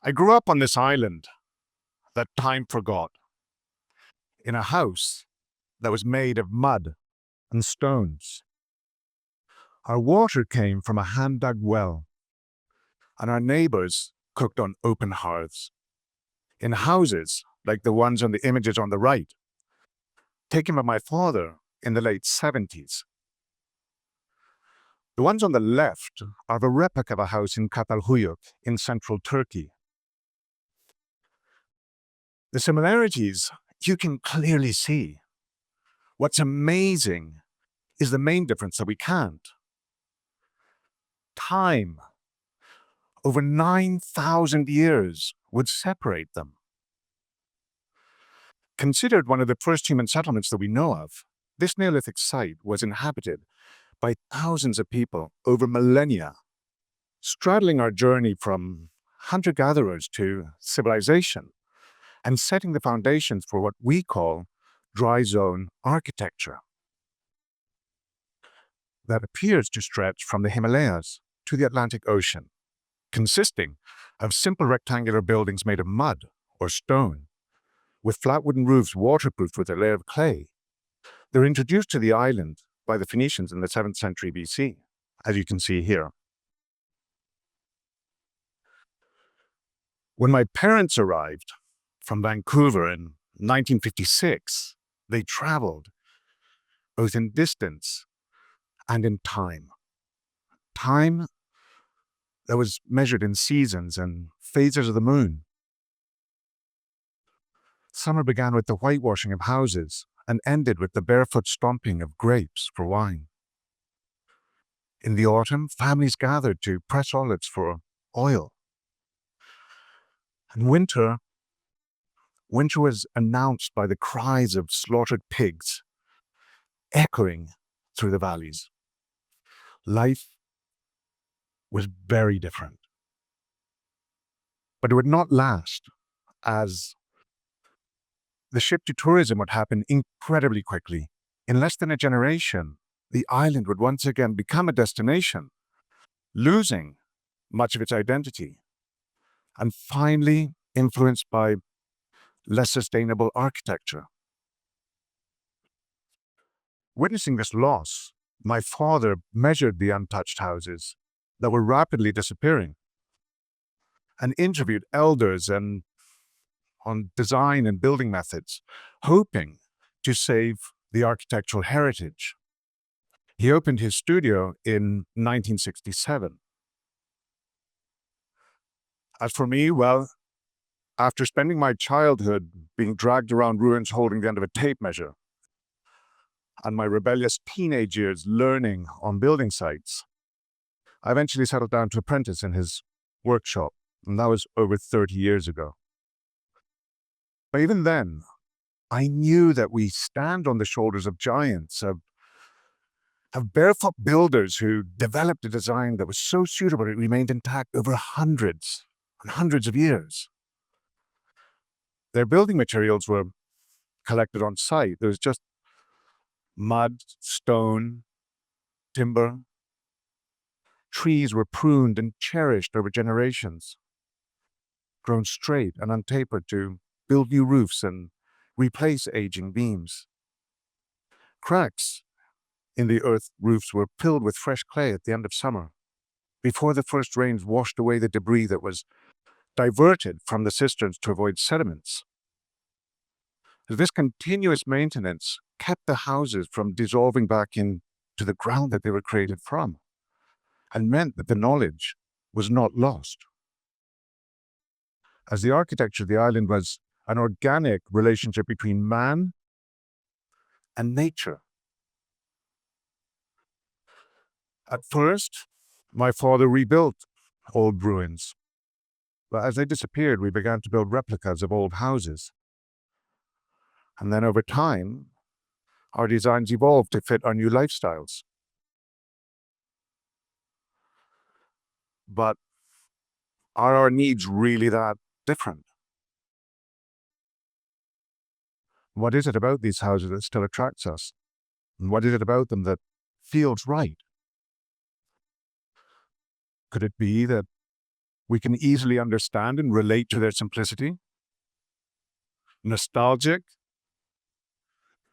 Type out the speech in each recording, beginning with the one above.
I grew up on this island that time forgot, in a house that was made of mud and stones. Our water came from a hand-dug well, and our neighbors cooked on open hearths, in houses like the ones on the images on the right, taken by my father in the late 70s. The ones on the left are the replica of a house in Catalhuyuk in central Turkey. The similarities you can clearly see. What's amazing is the main difference that we can't. Time, over 9,000 years, would separate them. Considered one of the first human settlements that we know of, this Neolithic site was inhabited by thousands of people over millennia, straddling our journey from hunter-gatherers to civilization, and setting the foundations for what we call dry zone architecture that appears to stretch from the Himalayas to the Atlantic Ocean, consisting of simple rectangular buildings made of mud or stone, with flat wooden roofs waterproofed with a layer of clay. They're introduced to the island by the Phoenicians in the 7th century BC, as you can see here. When my parents arrived from Vancouver in 1956, they traveled both in distance and in time. Time that was measured in seasons and phases of the moon. Summer began with the whitewashing of houses and ended with the barefoot stomping of grapes for wine. In the autumn, families gathered to press olives for oil. And winter was announced by the cries of slaughtered pigs echoing through the valleys. Life was very different. But it would not last, as the shift to tourism would happen incredibly quickly. In less than a generation, the island would once again become a destination, losing much of its identity, and finally influenced by less sustainable architecture. Witnessing this loss, my father measured the untouched houses that were rapidly disappearing and interviewed elders and on design and building methods, hoping to save the architectural heritage. He opened his studio in 1967. As for me, well, after spending my childhood being dragged around ruins holding the end of a tape measure, and my rebellious teenage years learning on building sites, I eventually settled down to apprentice in his workshop, and that was over 30 years ago. But even then, I knew that we stand on the shoulders of giants, of barefoot builders who developed a design that was so suitable it remained intact over hundreds and hundreds of years. Their building materials were collected on site. There was just mud, stone, timber. Trees were pruned and cherished over generations, grown straight and untapered to build new roofs and replace aging beams. Cracks in the earth roofs were filled with fresh clay at the end of summer, before the first rains washed away the debris that was diverted from the cisterns to avoid sediments. This continuous maintenance kept the houses from dissolving back into the ground that they were created from, and meant that the knowledge was not lost. As the architecture of the island was an organic relationship between man and nature. At first, my father rebuilt old ruins, but as they disappeared, we began to build replicas of old houses. And then over time, our designs evolved to fit our new lifestyles. But are our needs really that different? What is it about these houses that still attracts us? And what is it about them that feels right? Could it be that We can easily understand and relate to their simplicity. Nostalgic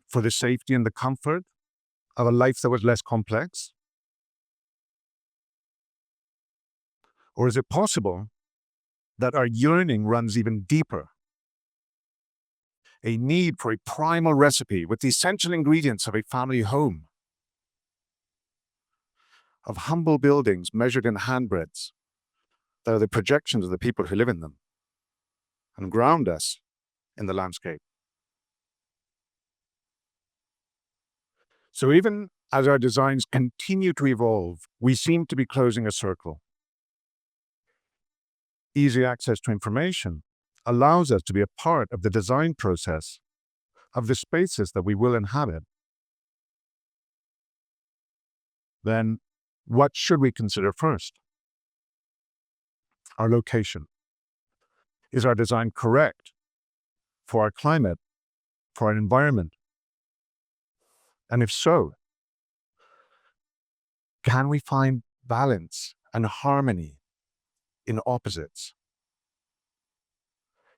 for the safety and the comfort of a life that was less complex? Or is it possible that our yearning runs even deeper? A need for a primal recipe with the essential ingredients of a family home, of humble buildings measured in handbreadths that are the projections of the people who live in them and ground us in the landscape. So even as our designs continue to evolve, we seem to be closing a circle. Easy access to information allows us to be a part of the design process of the spaces that we will inhabit. Then, what should we consider first? Our location. Is our design correct for our climate, for our environment? And if so, can we find balance and harmony in opposites?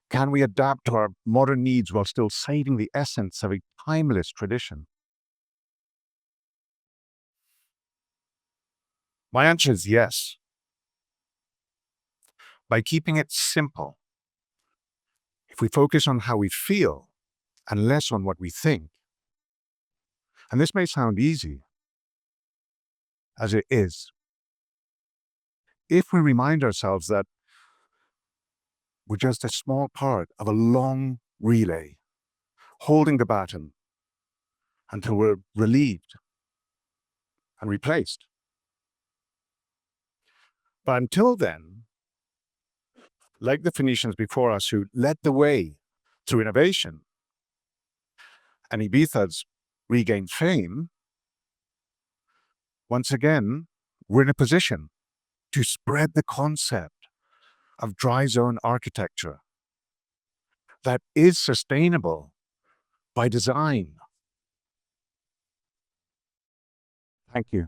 Can we adapt to our modern needs while still saving the essence of a timeless tradition? My answer is yes. By keeping it simple, if we focus on how we feel and less on what we think, and this may sound easy, as it is, if we remind ourselves that we're just a small part of a long relay, holding the baton until we're relieved and replaced. But until then, like the Phoenicians before us who led the way through innovation, and Ibiza's regained fame, once again, we're in a position to spread the concept of dry zone architecture that is sustainable by design. Thank you.